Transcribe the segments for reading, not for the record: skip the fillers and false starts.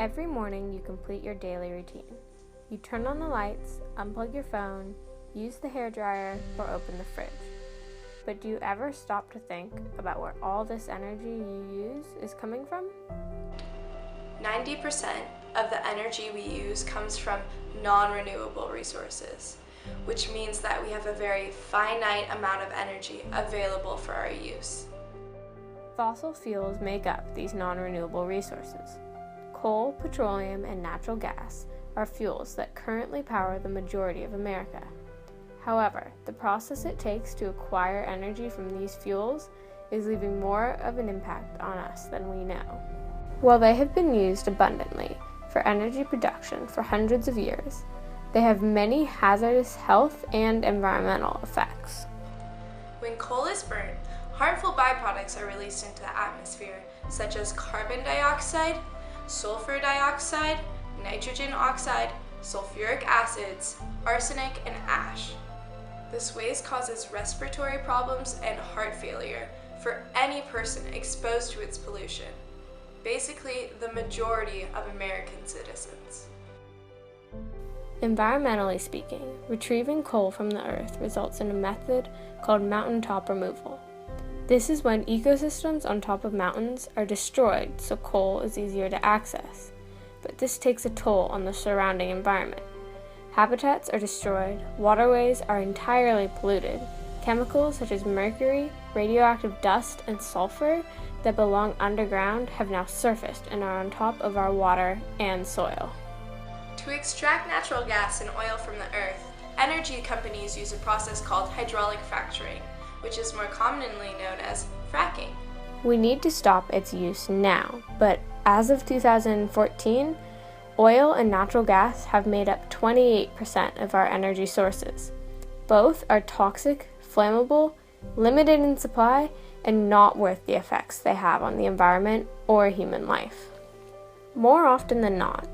Every morning you complete your daily routine. You turn on the lights, unplug your phone, use the hairdryer, or open the fridge. But do you ever stop to think about where all this energy you use is coming from? 90% of the energy we use comes from non-renewable resources, which means that we have a very finite amount of energy available for our use. Fossil fuels make up these non-renewable resources. Coal, petroleum, and natural gas are fuels that currently power the majority of America. However, the process it takes to acquire energy from these fuels is leaving more of an impact on us than we know. While they have been used abundantly for energy production for hundreds of years, they have many hazardous health and environmental effects. When coal is burned, harmful byproducts are released into the atmosphere, such as carbon dioxide, sulfur dioxide, nitrogen oxide, sulfuric acids, arsenic, and ash. This waste causes respiratory problems and heart failure for any person exposed to its pollution, basically the majority of American citizens. Environmentally speaking, retrieving coal from the earth results in a method called mountaintop removal. This is when ecosystems on top of mountains are destroyed so coal is easier to access, but this takes a toll on the surrounding environment. Habitats are destroyed, waterways are entirely polluted, chemicals such as mercury, radioactive dust, and sulfur that belong underground have now surfaced and are on top of our water and soil. To extract natural gas and oil from the earth, energy companies use a process called hydraulic fracturing, which is more commonly known as fracking. We need to stop its use now, but as of 2014, oil and natural gas have made up 28% of our energy sources. Both are toxic, flammable, limited in supply, and not worth the effects they have on the environment or human life. More often than not,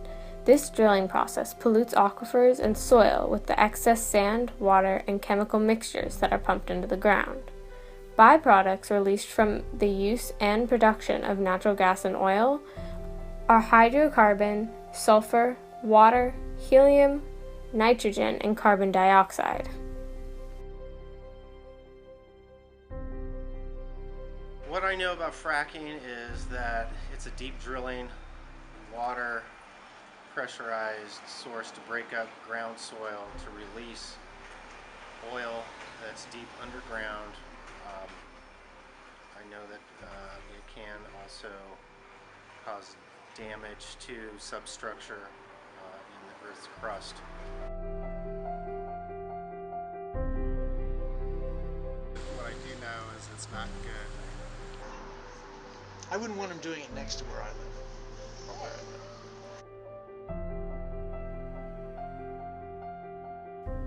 this drilling process pollutes aquifers and soil with the excess sand, water, and chemical mixtures that are pumped into the ground. Byproducts released from the use and production of natural gas and oil are hydrocarbon, sulfur, water, helium, nitrogen, and carbon dioxide. What I know about fracking is that it's a deep drilling, water, pressurized source to break up ground soil to release oil that's deep underground. I know that it can also cause damage to substructure in the Earth's crust. What I do know is it's not good. I wouldn't want them doing it next to where I live, or where I live.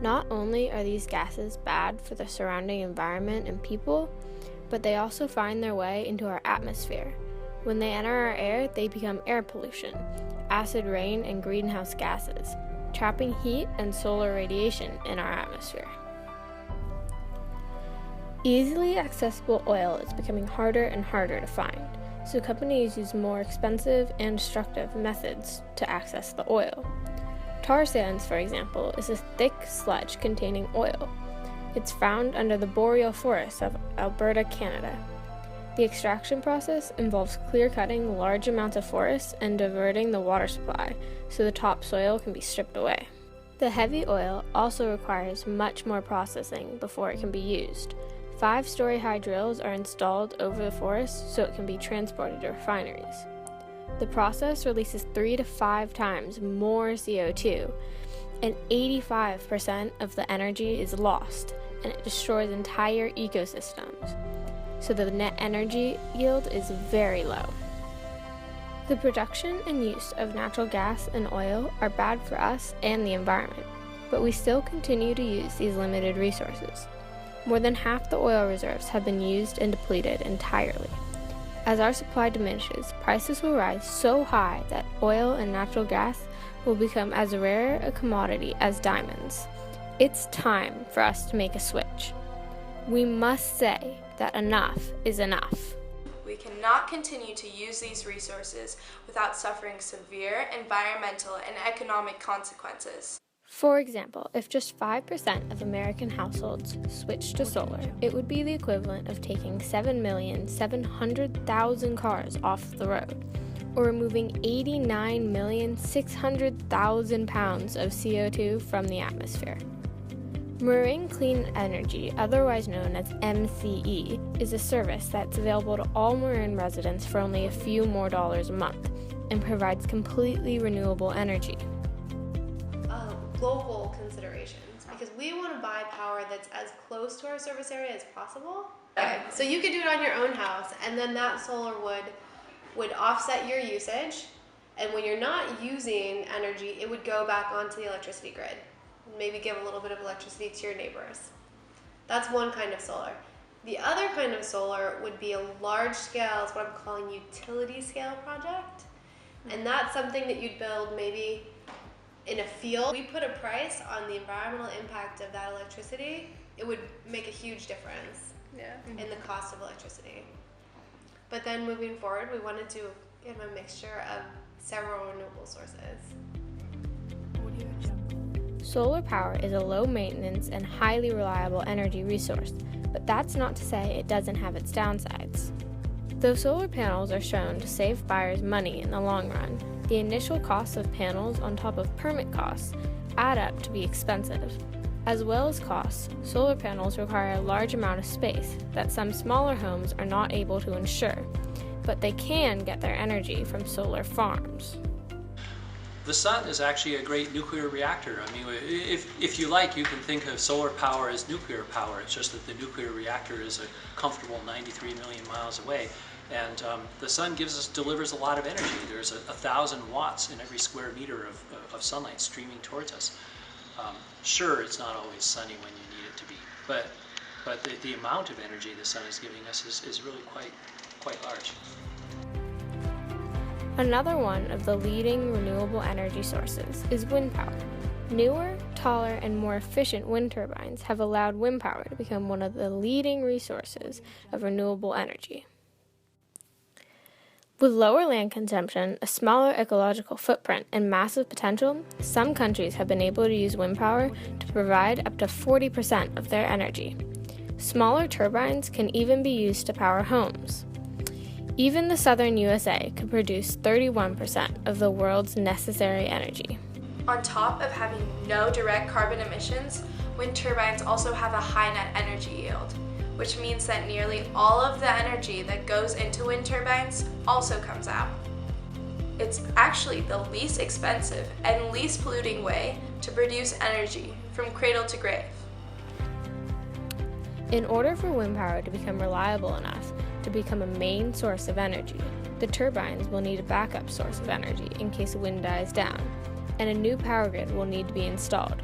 Not only are these gases bad for the surrounding environment and people, but they also find their way into our atmosphere. When they enter our air, they become air pollution, acid rain, and greenhouse gases, trapping heat and solar radiation in our atmosphere. Easily accessible oil is becoming harder and harder to find, so companies use more expensive and destructive methods to access the oil. Tar sands, for example, is a thick sludge containing oil. It's found under the boreal forests of Alberta, Canada. The extraction process involves clear-cutting large amounts of forests and diverting the water supply so the topsoil can be stripped away. The heavy oil also requires much more processing before it can be used. 5-story-high drills are installed over the forest so it can be transported to refineries. The process releases 3 to 5 times more CO2, and 85% of the energy is lost, and it destroys entire ecosystems, so the net energy yield is very low. The production and use of natural gas and oil are bad for us and the environment, but we still continue to use these limited resources. More than half the oil reserves have been used and depleted entirely. As our supply diminishes, prices will rise so high that oil and natural gas will become as rare a commodity as diamonds. It's time for us to make a switch. We must say that enough is enough. We cannot continue to use these resources without suffering severe environmental and economic consequences. For example, if just 5% of American households switched to solar, it would be the equivalent of taking 7,700,000 cars off the road, or removing 89,600,000 pounds of CO2 from the atmosphere. Marine Clean Energy, otherwise known as MCE, is a service that's available to all Marin residents for only a few more dollars a month and provides completely renewable energy. Local considerations, because we want to buy power that's as close to our service area as possible. Okay, so you could do it on your own house, and then that solar would offset your usage, and when you're not using energy, it would go back onto the electricity grid. Maybe give a little bit of electricity to your neighbors. That's one kind of solar. The other kind of solar would be a large scale, it's what I'm calling utility scale project, and that's something that you'd build maybe in a field. We put a price on the environmental impact of that electricity, it would make a huge difference in the cost of electricity. But then moving forward, we wanted to have a mixture of several renewable sources. Solar power is a low-maintenance and highly reliable energy resource, but that's not to say it doesn't have its downsides. Though solar panels are shown to save buyers money in the long run, the initial costs of panels on top of permit costs add up to be expensive. As well as costs, solar panels require a large amount of space that some smaller homes are not able to ensure, but they can get their energy from solar farms. The sun is actually a great nuclear reactor. I mean, if you like, you can think of solar power as nuclear power. It's just that the nuclear reactor is a comfortable 93 million miles away. And the sun delivers a lot of energy. There's 1,000 watts in every square meter of sunlight streaming towards us. Sure, it's not always sunny when you need it to be, but the amount of energy the sun is giving us is really quite large. Another one of the leading renewable energy sources is wind power. Newer, taller, and more efficient wind turbines have allowed wind power to become one of the leading resources of renewable energy. With lower land consumption, a smaller ecological footprint, and massive potential, some countries have been able to use wind power to provide up to 40% of their energy. Smaller turbines can even be used to power homes. Even the southern USA could produce 31% of the world's necessary energy. On top of having no direct carbon emissions, wind turbines also have a high net energy yield, which means that nearly all of the energy that goes into wind turbines also comes out. It's actually the least expensive and least polluting way to produce energy from cradle to grave. In order for wind power to become reliable enough to become a main source of energy, the turbines will need a backup source of energy in case the wind dies down, and a new power grid will need to be installed.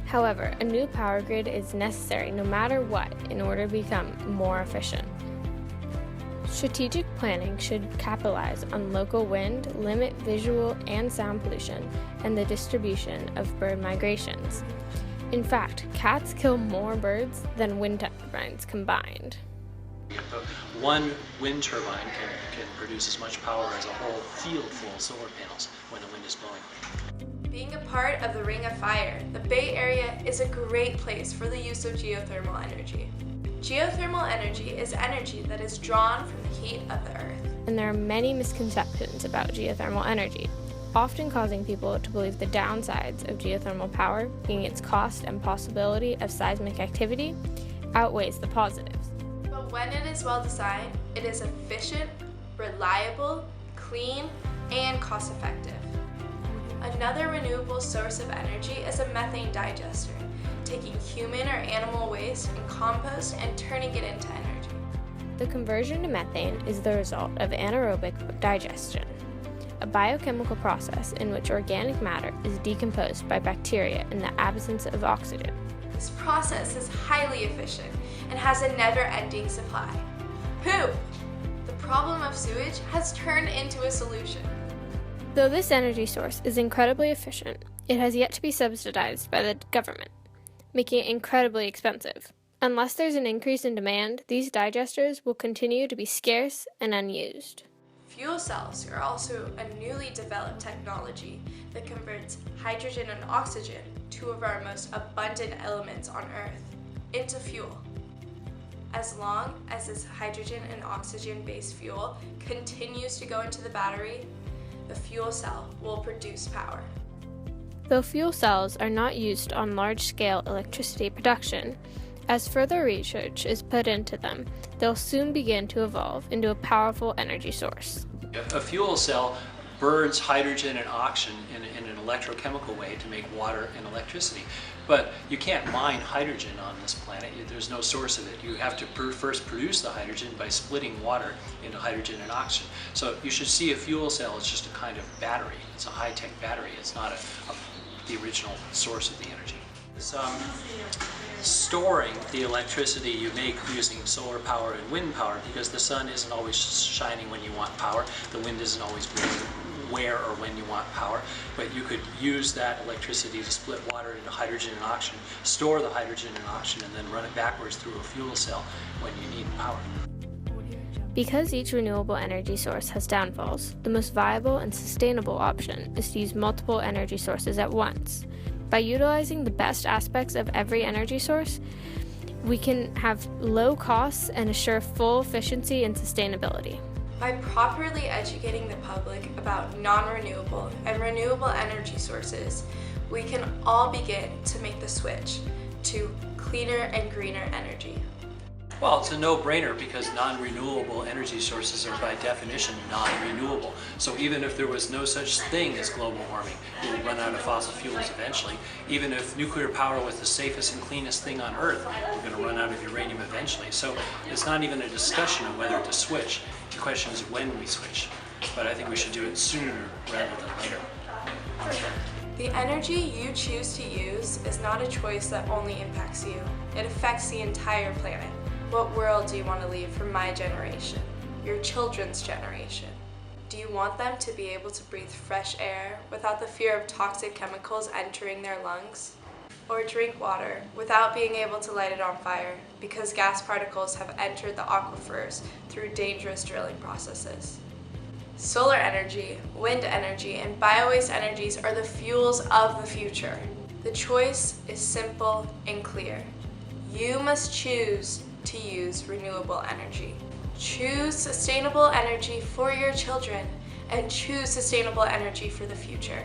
However, a new power grid is necessary no matter what in order to become more efficient. Strategic planning should capitalize on local wind, limit visual and sound pollution, and the distribution of bird migrations. In fact, cats kill more birds than wind turbines combined. One wind turbine can produce as much power as a whole field full of solar panels when the wind is blowing. Being a part of the Ring of Fire, the Bay Area is a great place for the use of geothermal energy. Geothermal energy is energy that is drawn from the heat of the earth. And there are many misconceptions about geothermal energy, often causing people to believe the downsides of geothermal power, being its cost and possibility of seismic activity, outweighs the positives. But when it is well designed, it is efficient, reliable, clean, and cost-effective. Another renewable source of energy is a methane digester, taking human or animal waste and compost and turning it into energy. The conversion to methane is the result of anaerobic digestion, a biochemical process in which organic matter is decomposed by bacteria in the absence of oxygen. This process is highly efficient and has a never-ending supply. Poop! The problem of sewage has turned into a solution. Though this energy source is incredibly efficient, it has yet to be subsidized by the government, making it incredibly expensive. Unless there's an increase in demand, these digesters will continue to be scarce and unused. Fuel cells are also a newly developed technology that converts hydrogen and oxygen, two of our most abundant elements on Earth, into fuel. As long as this hydrogen and oxygen-based fuel continues to go into the battery, the fuel cell will produce power. Though fuel cells are not used on large-scale electricity production, as further research is put into them, they'll soon begin to evolve into a powerful energy source. A fuel cell burns hydrogen and oxygen in an electrochemical way to make water and electricity. But you can't mine hydrogen on this planet. There's no source of it. You have to first produce the hydrogen by splitting water into hydrogen and oxygen. So you should see a fuel cell as just a kind of battery. It's a high-tech battery. It's not the original source of the energy. Storing the electricity you make using solar power and wind power, because the sun isn't always shining when you want power, the wind isn't always blowing where or when you want power, but you could use that electricity to split water into hydrogen and oxygen, store the hydrogen and oxygen, and then run it backwards through a fuel cell when you need power. Because each renewable energy source has downfalls, the most viable and sustainable option is to use multiple energy sources at once. By utilizing the best aspects of every energy source, we can have low costs and assure full efficiency and sustainability. By properly educating the public about non-renewable and renewable energy sources, we can all begin to make the switch to cleaner and greener energy. Well, it's a no-brainer because non-renewable energy sources are by definition non-renewable. So even if there was no such thing as global warming, we would run out of fossil fuels eventually. Even if nuclear power was the safest and cleanest thing on Earth, we're going to run out of uranium eventually. So it's not even a discussion of whether to switch. The question is when we switch. But I think we should do it sooner rather than later. The energy you choose to use is not a choice that only impacts you. It affects the entire planet. What world do you want to leave for my generation, your children's generation? Do you want them to be able to breathe fresh air without the fear of toxic chemicals entering their lungs? Or drink water without being able to light it on fire because gas particles have entered the aquifers through dangerous drilling processes? Solar energy, wind energy, and bio-waste energies are the fuels of the future. The choice is simple and clear. You must choose to use renewable energy. Choose sustainable energy for your children and choose sustainable energy for the future.